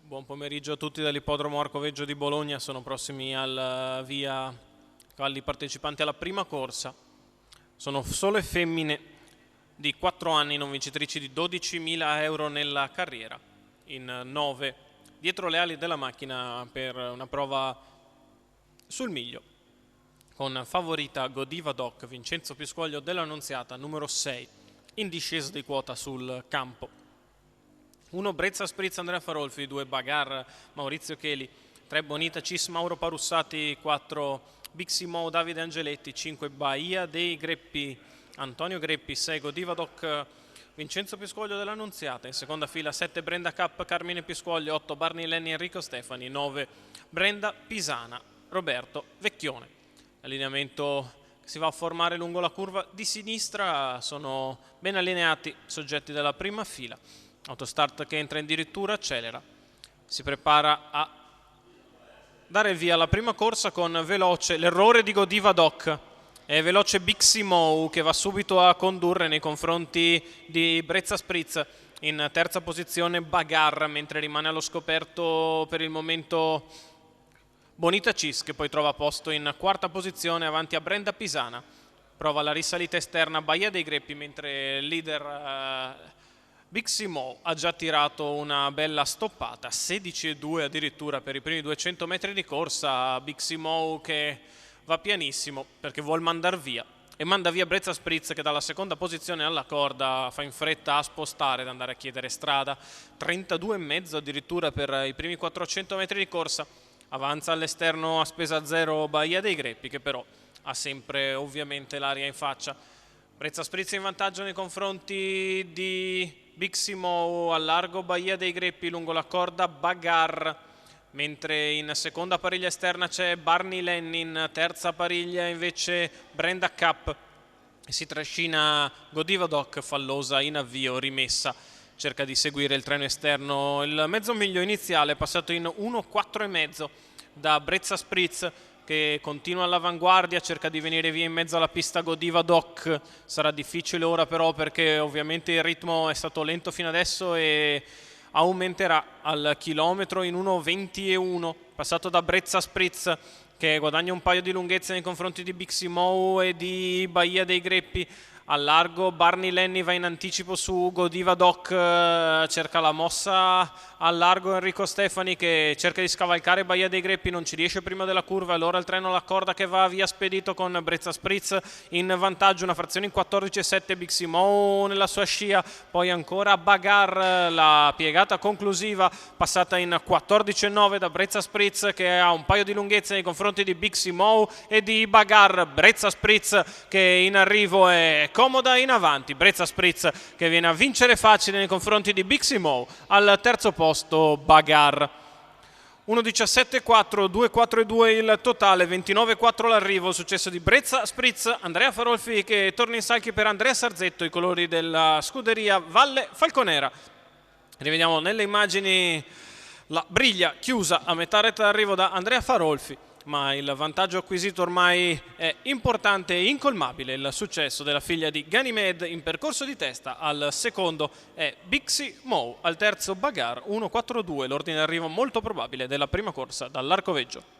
Buon pomeriggio a tutti dall'ippodromo Arcoveggio di Bologna. Sono prossimi al via cavalli partecipanti alla prima corsa. Sono solo femmine di 4 anni, non vincitrici di 12.000 euro nella carriera, in 9 dietro le ali della macchina per una prova sul miglio, con favorita Godiva Doc, Vincenzo Piscoglio dell'Annunziata, numero 6, in discesa di quota sul campo. 1 Brezza Spritz Andrea Farolfi, 2 Bagar Maurizio Cheli, 3 Bonita Cis Mauro Parussati, 4 Biximo Davide Angeletti, 5 Bahia dei Greppi Antonio Greppi, 6 Godiva Doc Vincenzo Piscoglio dell'Annunziata, in seconda fila 7 Brenda Cup Carmine Piscoglio, 8 Barney Lenni Enrico Stefani, 9 Brenda Pisana Roberto Vecchione. Allineamento che si va a formare lungo la curva di sinistra, sono ben allineati i soggetti della prima fila. Autostart che entra in dirittura, accelera, si prepara a dare il via alla prima corsa con veloce l'errore di Godiva Doc e veloce Biximo che va subito a condurre nei confronti di Brezza Spritz. In terza posizione Bagar, mentre rimane allo scoperto per il momento Bonita Cis, che poi trova posto in quarta posizione avanti a Brenda Pisana. Prova la risalita esterna Bahia dei Greppi, mentre il leader Biximo ha già tirato una bella stoppata, 16,2 addirittura per i primi 200 metri di corsa. Biximo che va pianissimo perché vuol mandar via, e manda via Brezza Spritz che dalla seconda posizione alla corda fa in fretta a spostare ed andare a chiedere strada. 32,5 addirittura per i primi 400 metri di corsa. Avanza all'esterno a spesa zero Bahia dei Greppi, che però ha sempre ovviamente l'aria in faccia. Brezza Spritz in vantaggio nei confronti di Biximo, a largo Bahia dei Greppi lungo la corda Bagar, mentre in seconda pariglia esterna c'è Barney Lenni, in terza pariglia invece Brenda Cup. Si trascina Godiva Doc, fallosa in avvio, rimessa, cerca di seguire il treno esterno. Il mezzo miglio iniziale è passato in 1,4,5 da Brezza Spritz, che continua all'avanguardia, cerca di venire via in mezzo alla pista Godiva Doc. Sarà difficile ora però, perché ovviamente il ritmo è stato lento fino adesso e aumenterà al chilometro in 1,21, passato da Brezza Spritz, che guadagna un paio di lunghezze nei confronti di Biximo e di Bahia dei Greppi. Al largo Barney Lenni va in anticipo su Godiva Doc, cerca la mossa al largo Enrico Stefani, che cerca di scavalcare Bahia dei Greppi, non ci riesce prima della curva, allora il treno alla corda che va via spedito con Brezza Spritz in vantaggio, una frazione in 14,7 Biximo nella sua scia, poi ancora Bagar, la piegata conclusiva passata in 14,9 da Brezza Spritz, che ha un paio di lunghezze nei confronti di Biximo e di Bagar. Brezza Spritz che in arrivo è comoda in avanti, Brezza Spritz che viene a vincere facile nei confronti di Biximo. Al terzo posto Bagar, 1,17,4, 2,4,2 il totale, 29,4 l'arrivo. Il successo di Brezza Spritz, Andrea Farolfi che torna in salchi per Andrea Sarzetto, i colori della scuderia Valle Falconera. Rivediamo nelle immagini la briglia chiusa a metà retta d'arrivo da Andrea Farolfi, ma il vantaggio acquisito ormai è importante e incolmabile. Il successo della figlia di Ganymede in percorso di testa, al secondo è Biximo, al terzo Bagar, 1,42, l'ordine d'arrivo molto probabile della prima corsa dall'Arcoveggio.